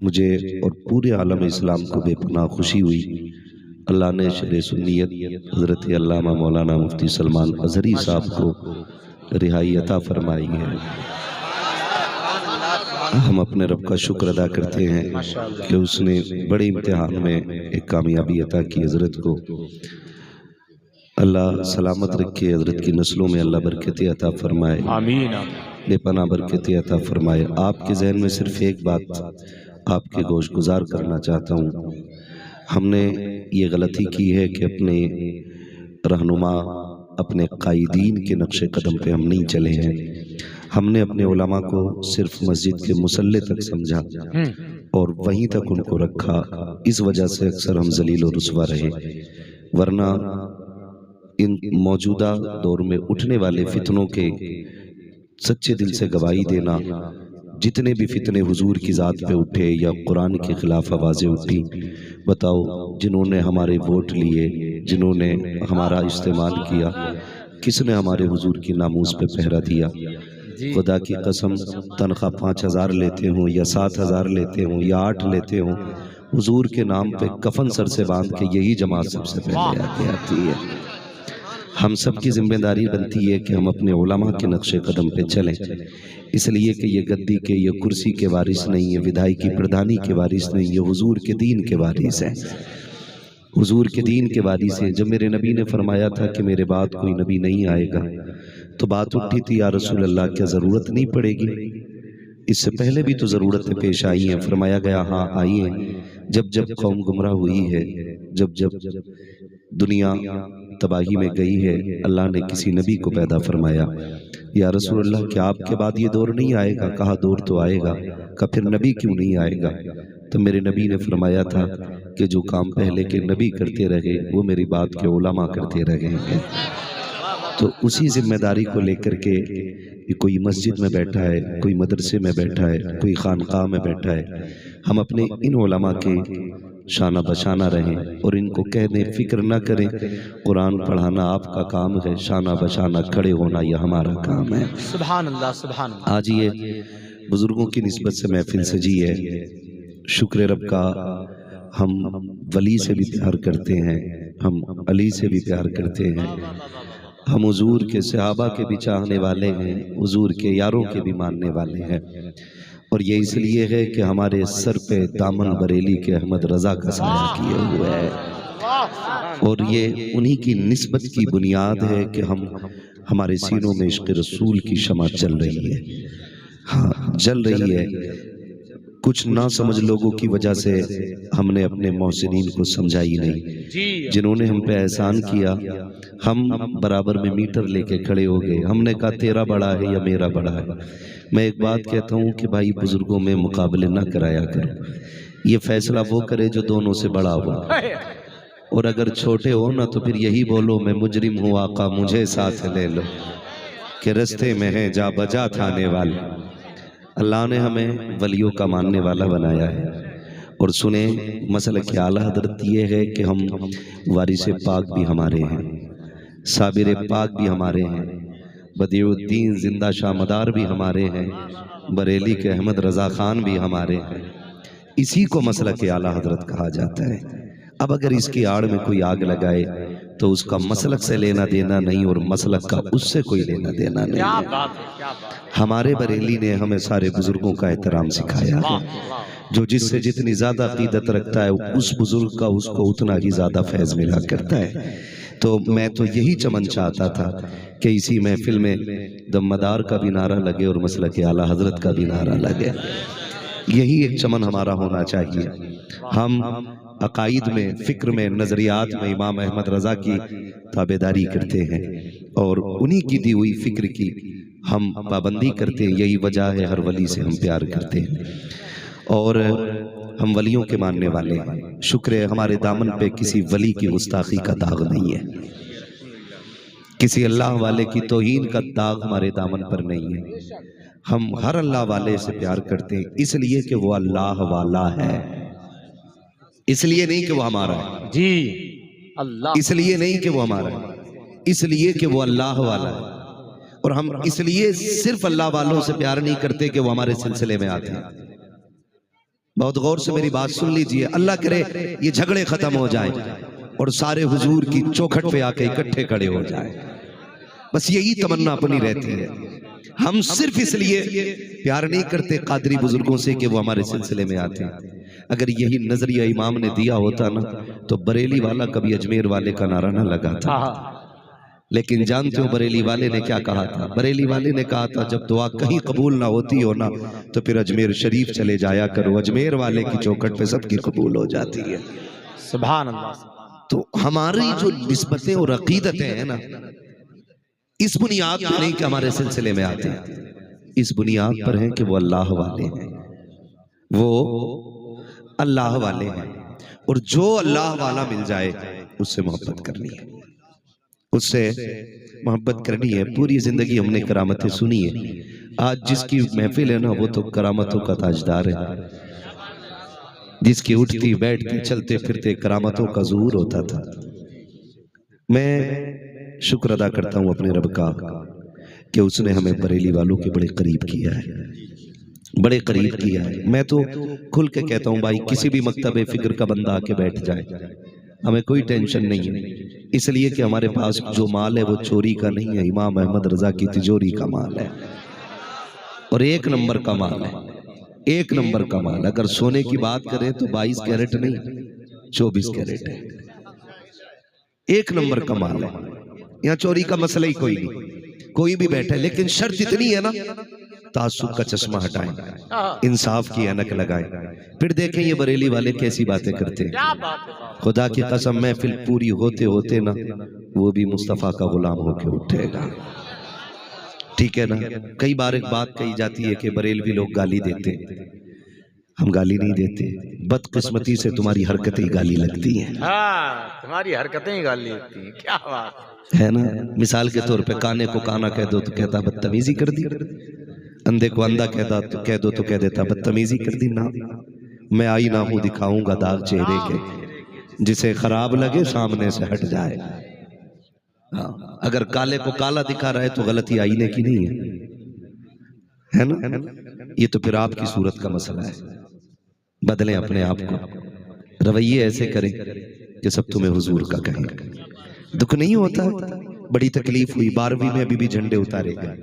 मुझे और पूरे आलम इस्लाम को बेपनाह खुशी हुई। अल्लाह ने शेर सुन्नियत हज़रत अल्लामा मौलाना मुफ्ती सलमान अज़हरी साहब को रिहाई अता फरमाई है। हम अपने रब का शुक्र अदा करते हैं कि उसने बड़े इम्तिहान में एक कामयाबी अता की। हज़रत को अल्लाह सलामत रखे, हज़रत की नस्लों में अल्लाह बरकत अता फरमाए, आमीन। बेपनाह बरकत अता फरमाए। आपके जहन में सिर्फ एक बात आपके गोश गुजार करना चाहता हूँ। हमने ये गलती की है कि अपने रहनुमा, अपने कायदीन के नक्शे कदम पे हम नहीं चले हैं। हमने अपने उलमा को सिर्फ मस्जिद के मुसल्ले तक समझा और वहीं तक उनको रखा। इस वजह से अक्सर हम जलील और रुसवा रहे, वरना इन मौजूदा दौर में उठने वाले फितनों के सच्चे दिल से गवाही देना, जितने भी फितने हुजूर की ज़ात पे उठे या कुरान के खिलाफ आवाज़ें उठी, बताओ जिन्होंने हमारे वोट लिए, जिन्होंने हमारा इस्तेमाल किया, किसने हमारे हुजूर की नामूस पे पहरा दिया? खुदा की कसम, तनख्वाह 5,000 लेते हों या 7,000 लेते हों या 8 लेते हों, हुजूर के नाम पे कफन सर से बांध के यही जमात सबसे पहले आगे आती है। हम सब की जिम्मेदारी बनती है कि हम अपने उलमा के नक्शे कदम पे चलें, इसलिए कि ये गद्दी के, ये कुर्सी के वारिस नहीं है, विधायकी प्रधानी के वारिस नहीं, ये हुजूर के दीन के वारिस है, हुजूर के दीन के वारिस हैं। जब मेरे नबी ने फरमाया था कि मेरे बाद कोई नबी नहीं आएगा, तो बात उठी थी, या रसूल अल्लाह क्या ज़रूरत नहीं पड़ेगी? इससे पहले भी तो ज़रूरतें पेश आई हैं। फरमाया गया हाँ आई हैं। जब जब कौम गुमराह हुई है, जब जब दुनिया तबाही में गई है, अल्लाह ने किसी नबी को पैदा फरमाया। या रसूल अल्लाह क्या आपके बाद ये दौर नहीं आएगा? कहा दौर तो आएगा। कहा फिर नबी क्यों नहीं आएगा? तो मेरे नबी ने फरमाया था कि जो काम पहले के नबी करते रहे वो मेरी बात के उलमा करते रहे हैं। तो उसी जिम्मेदारी को लेकर के कोई मस्जिद में बैठा है, कोई मदरसे में बैठा है, कोई खानकाह में बैठा है, हम अपने इन उलमा के शाना बशाना रहें और इनको कह दें फिक्र ना करें, कुरान पढ़ाना आपका काम है, शाना बशाना खड़े होना यह हमारा काम है। सुभान अल्लाह, सुभान अल्लाह। आज ये बुजुर्गों की निस्बत से महफिल सजी है, शुक्र रब का। हम वली से भी प्यार करते हैं, हम अली से भी प्यार करते हैं, हम हुजूर के सहाबा के भी चाहने वाले हैं, हुजूर के यारों के भी मानने वाले हैं। और ये इसलिए है कि हमारे सर पे दामन बरेली के अहमद रजा का साया किए हुए है, और ये उन्हीं की निस्बत की बुनियाद है कि हम हमारे सीनों में इश्क़ रसूल की शमा जल रही है। हाँ, जल रही है। कुछ ना समझ लोगों की वजह से हमने अपने मोहसिनीन को समझा ही नहीं। जिन्होंने हम पे एहसान किया, हम बराबर में मीटर लेके खड़े हो गए। हमने कहा तेरा बड़ा है या मेरा बड़ा है। मैं एक बात कहता हूँ कि भाई बुजुर्गों में मुकाबले ना कराया करो, ये फैसला वो करे जो दोनों से बड़ा हो, और अगर छोटे हो ना तो फिर यही बोलो मैं मुजरिम हूँ आका मुझे साथ ले लो, कि रस्ते में है जा बजा थाने वाले। अल्लाह ने हमें वलियों का मानने वाला बनाया है। और सुने मसला क्या आला हज़रत ये है कि हम वारिस पाक भी हमारे हैं, साबिर पाक भी हमारे हैं, बदियुद्दीन जिंदा शामदार भी हमारे हैं, बरेली के अहमद रजा खान भी हमारे हैं। इसी को मसला के आला हज़रत कहा जाता है। अब अगर इसकी आड़ में कोई आग लगाए तो उसका मसलक से लेना देना नहीं और मसलक का उससे कोई लेना देना नहीं है। हमारे बरेली ने हमें सारे बुजुर्गों का एहतराम सिखाया है। जो जिससे जितनी ज्यादा अकीदत रखता है उस बुजुर्ग का उसको उतना ही ज्यादा फैज मिला करता है। तो मैं तो यही चमन चाहता था कि इसी महफिल में दमदार का भी नारा लगे और मसलक के आला हजरत का भी नारा लगे। यही एक चमन हमारा होना चाहिए। हम अकाईद में, फिक्र में, नजरियात में इमाम अहमद रजा की ताबेदारी करते हैं और उन्हीं की दी हुई फिक्र की हम पाबंदी करते हैं। यही वजह है हर वली से हम प्यार करते हैं और हम वलियों के मानने वाले हैं। शुक्र है हमारे दामन पे किसी वली की गुस्ताखी का दाग नहीं है, किसी अल्लाह वाले की तौहीन का दाग हमारे दामन पर नहीं है। हम हर अल्लाह वाले से प्यार करते हैं इसलिए कि वो अल्लाह वाला है, इसलिए नहीं कि वो हमारा है जी, अल्लाह, इसलिए नहीं कि वो हमारा है, इसलिए कि वो अल्लाह वाला है। और हम इसलिए सिर्फ अल्लाह वालों से प्यार नहीं करते कि वो हमारे सिलसिले में आते हैं, बहुत गौर से मेरी बात सुन लीजिए। अल्लाह करे ये झगड़े खत्म हो जाए और सारे हुजूर की चौखट पे आके इकट्ठे खड़े हो जाए, बस यही तमन्ना अपनी रहती है। हम सिर्फ इसलिए प्यार नहीं करते कादरी बुजुर्गों से कि वो हमारे सिलसिले में आते हैं। अगर यही नजरिया इमाम ने दिया होता ना तो बरेली वाला कभी अजमेर वाले का नारा ना लगाता। लेकिन जानते हो बरेली वाले ने क्या कहा था? बरेली वाले ने कहा था जब दुआ कहीं कबूल ना होती हो ना तो फिर अजमेर शरीफ चले जाया करो, अजमेर वाले की चौखट पे सबकी कबूल हो जाती है। सुभान अल्लाह। तो हमारी जो निस्बतें और अकीदतें हैं ना, इस बुनियाद पर नहीं कि हमारे सिलसिले में आते हैं, इस बुनियाद पर है कि वो अल्लाह वाले हैं, वो अल्लाह वाले हैं। और जो अल्लाह वाला मिल जाए उससे मोहब्बत करनी है, उससे मोहब्बत करनी है। पूरी जिंदगी हमने करामतें सुनी है। आज जिसकी महफिल है ना वो तो करामतों का ताजदार है, जिसकी उठती बैठती चलते फिरते करामतों का ज़हूर होता था। मैं शुक्र अदा करता हूँ अपने रब का कि उसने हमें बरेली वालों के बड़े करीब किया है, बड़े करीब किया है। मैं तो खुल के कहता हूँ भाई, किसी भी मकतबे फिक्र का बंदा आके बैठ जाए, हमें कोई टेंशन नहीं है, इसलिए कि हमारे पास जो माल है वो चोरी का नहीं है, इमाम अहमद रजा की तिजोरी का माल है और एक नंबर का माल है, एक नंबर का माल। अगर सोने की बात करें तो 22 कैरेट नहीं 24 कैरेट है, एक नंबर का माल है। यहाँ चोरी का मसला ही कोई नहीं, कोई भी बैठे, लेकिन शर्त इतनी है ना, तासुब का चश्मा हटाएं, इंसाफ की ऐनक लगाएं, फिर देखें ये बरेली वाले कैसी बातें करते हैं। खुदा की कसम महफिल पूरी होते होते ना वो भी मुस्तफ़ा का गुलाम होके उठेगा, ठीक है ना। कई बार एक बात कही जाती है कि बरेलवी लोग गाली देते, हम गाली नहीं देते, बदकिस्मती से तुम्हारी हरकतें ही गाली लगती हैं। हाँ, तुम्हारी हरकतें ही गाली लगती हैं, क्या बात है ना। मिसाल के तौर पे काने को काना कह दो तो कहता बदतमीजी कर दी, अंधे को अंधा कहता तो कह दो तो कह देता बदतमीजी कर दी। ना, मैं आई ना हूं दिखाऊंगा दाग चेहरे के, जिसे खराब लगे सामने से हट जाए। हाँ, अगर काले को काला दिखा रहा है तो गलती आईने की नहीं है ना। ये तो फिर आपकी सूरत का मसला है, बदलें अपने आप को, रवैये ऐसे करें कि सब तुम्हें हुजूर का कहें। दुख नहीं होता, बड़ी तकलीफ हुई 12वीं में अभी भी झंडे उतारे गए,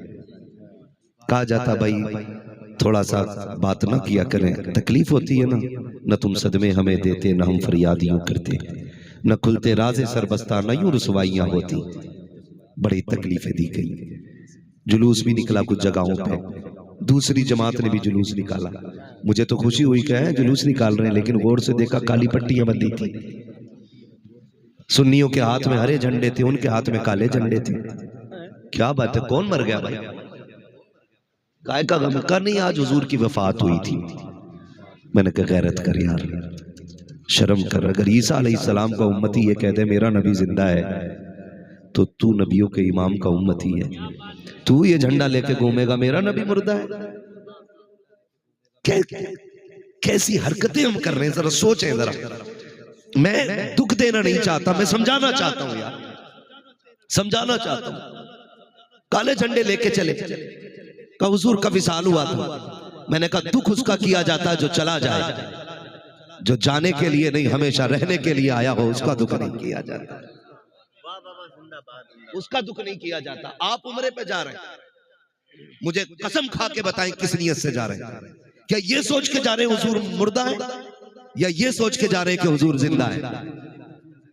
कहा जाता भाई थोड़ा सा बात ना किया करें, तकलीफ होती है ना, न तुम सदमे हमें देते न हम फरियाद यूं करते, न खुलते राजे सरबस्ता न यूं रुसवाइयां होती। बड़ी तकलीफें दी गई, जुलूस भी निकला कुछ जगहों पे, दूसरी जमात ने भी जुलूस निकाला। मुझे तो खुशी हुई क्या है जुलूस निकाल रहे हैं, लेकिन गौर से देखा काली पट्टियां बंधी थी। सुन्नियों के हाथ में हरे झंडे थे, उनके हाथ में काले झंडे थे। क्या बात है, कौन मर गया भाई? काय का गम का नहीं, आज हुजूर की वफात हुई थी। मैंने कहा गैरत कर यार, शर्म कर। अगर ईसा अलैहिस्सलाम का उम्मती ये कहते मेरा नबी जिंदा है तो तू नबियों के इमाम का उम्मती है, तू ये झंडा लेके घूमेगा मेरा नबी मुर्दा है? कैसी हरकतें हम कर रहे हैं, जरा सोचें जरा। मैं दुख देना नहीं चाहता, मैं समझाना चाहता हूं यार, समझाना चाहता हूं। काले झंडे लेके चले, का हुजूर का विसाल हुआ था। मैंने कहा दुख उसका किया जाता है जो चला जाए, जो जाने के लिए नहीं हमेशा रहने के लिए आया हो उसका दुख नहीं किया जाता, उसका दुख नहीं किया जाता। आप उम्रे पे जा रहे हैं, मुझे कसम खा के बताएं किस नियत से जा रहे हैं? क्या ये सोच के जा रहे हैं हुजूर मुर्दा है, या ये सोच के जा रहे हैं कि हुजूर जिंदा है?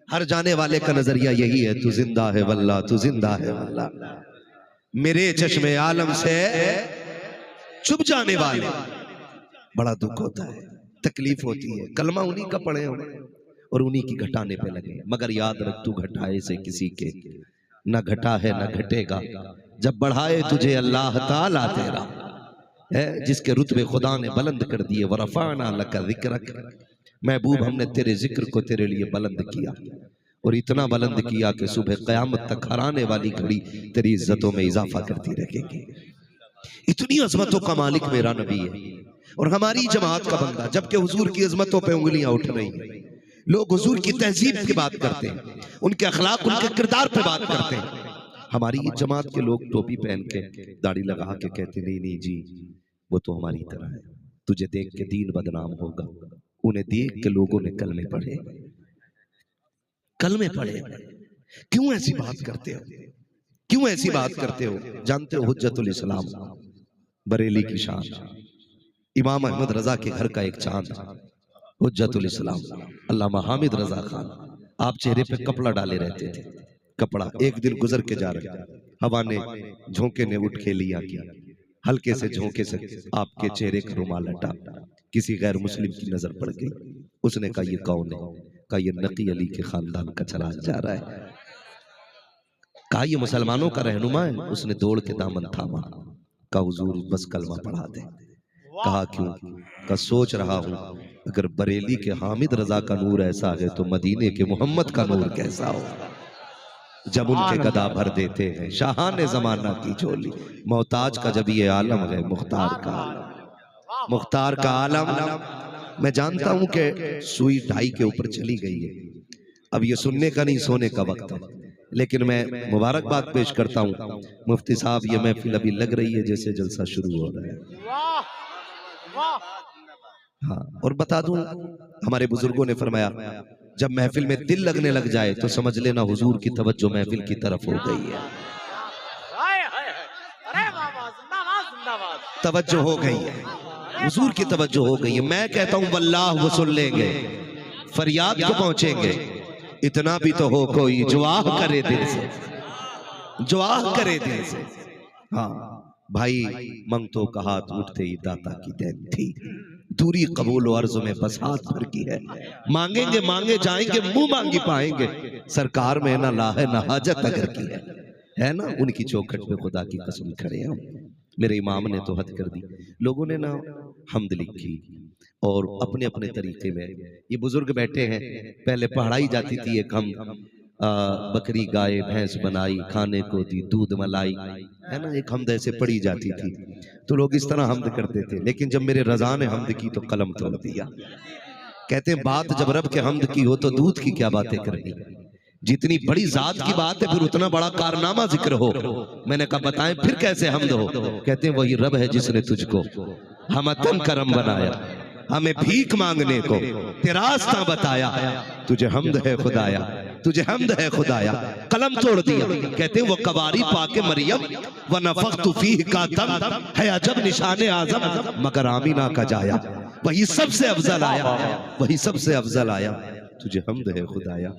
हर जाने वाले का नजरिया यही है, तू जिंदा है वल्लाह, तू जिंदा है वल्लाह। मेरे चश्मे आलम से चुप जाने वाले, बड़ा दुख होता है, तकलीफ होती है। कलमा उन्हीं का पढ़े हो और उन्हीं की घटाने पे लगे, मगर याद रख तू घटाए से किसी के न घटा है न घटेगा, जब बढ़ाए तुझे अल्लाह ताला तेरा है, जिसके रुतबे खुदा ने बुलंद कर दिए। वरफाना लका जिक्रक, महबूब हमने तेरे जिक्र को तेरे लिए बुलंद किया, और इतना बुलंद किया कि सुबह क़यामत तक हर आने वाली घड़ी तेरी इज्जतों में इजाफा करती रहेगी। इतनी अजमतों का मालिक मेरा नबी है और हमारी जमात का बंदा, जबकि हुजूर की अजमतों पे उंगलियां उठ रही हैं। लोग हुजूर की तहजीब की बात करते हैं, उनके अखलाक उनके किरदार पे बात करते हैं। हमारी जमात के लोग टोपी पहन के दाढ़ी लगा के कहते नहीं नहीं जी वो तो हमारी तरह है, तुझे देख के दीन बदनाम होगा। उन्हें देख के लोगों ने कलमे पढ़े, कलमे पढ़े। क्यों ऐसी बात करते हो, क्यों ऐसी बात करते हो? जानते हो हुज्जतुल इस्लाम बरेली की शान, इमाम अहमद रजा के घर का एक चांद, हुज्जतुल इस्लाम अल्लामा हामिद रजा खान, आप चेहरे पे कपड़ा डाले रहते थे। कपड़ा एक दिन गुजर के जा रहे, हवा ने झोंके ने उठ के लिया किया, हल्के से झोंके से आपके चेहरे का रुमाल हटा, किसी गैर मुस्लिम की नजर पड़ गई। उसने कहा ये कौन है? कहा ये नकी अली के खानदान का चला जा रहा है। कहा ये मुसलमानों का रहनुमा है। उसने दौड़ के दामन थामा, कहा हुजूर बस कलमा पढ़ा दे। कहा क्यों? कहा सोच रहा हूं अगर बरेली के हामिद रजा का नूर ऐसा है तो मदीने के मोहम्मद का नूर कैसा हो। जब उनके गदा भर देते हैं शाहाने जमाना की झोली, मोहताज का जब ये आलम है मुख्तार का आलम, मुख्तार का आलम। मैं जानता हूं कि सुई ढाई के ऊपर चली गई है, अब ये सुनने का नहीं सोने का वक्त है, लेकिन मैं मुबारकबाद पेश करता हूं मुफ्ती साहब, ये महफिल अभी लग रही है जैसे जलसा शुरू हो रहा है। हाँ, और बता दूं हमारे बुजुर्गों ने फरमाया जब महफिल में दिल लगने लग जाए तो समझ लेना हुजूर की तवज्जो महफिल की तरफ हो गई है, तवज्जो हो गई है, हुजूर की तवज्जो हो गई है। मैं कहता हूं वल्लाह वो सुन लेंगे, फरियाद को पहुंचेंगे, इतना भी तो हो कोई जवाब करे दिल से, जवाब करे दिल से। हाँ भाई, मंगतों का हाथ उठते ही दाता की देन थी, दूरी कबूल अर्ज में बस हाथ भर की है। मांगेंगे मांगे जाएंगे, मुंह मांगी पाएंगे, सरकार में ना ला है ना हाजत अगर की है ना। उनकी चौखट पे खुदा की कसम खड़े हम। मेरे इमाम ने तो हद कर दी। लोगों ने ना हम्द लिखी और अपने अपने तरीके में, ये बुजुर्ग बैठे हैं, पहले पढ़ाई जाती थी एक हम बकरी गाय भैंस बनाई, खाने को दी दूध मलाई, है ना, एक हमद ऐसे पढ़ी जाती थी, तो लोग इस तरह हमद करते थे। लेकिन जब मेरे रजा ने हमद की तो कलम तोड़ दिया। कहते हैं बात जब रब के हमद की हो तो दूध की क्या बातें करनी, जितनी बड़ी जात की बात है फिर उतना बड़ा कारनामा जिक्र हो। मैंने कहा बताएं फिर कैसे हमद हो? कहते हैं वही रब है जिसने तुझको हमतन करम बनाया, हमें भीख मांगने को तेरा रास्ता बताया, तुझे हमद है खुदाया, तुझे हमद है खुदाया। कलम तोड़ दिया। कहते हैं वो कवारी पाके मरियम व नफख्तु फीह का दम है अजब निशाने आजम मगर आमीना का जाया, वही सबसे अफजल आया, वही सबसे अफजल आया, तुझे हमद है खुदाया।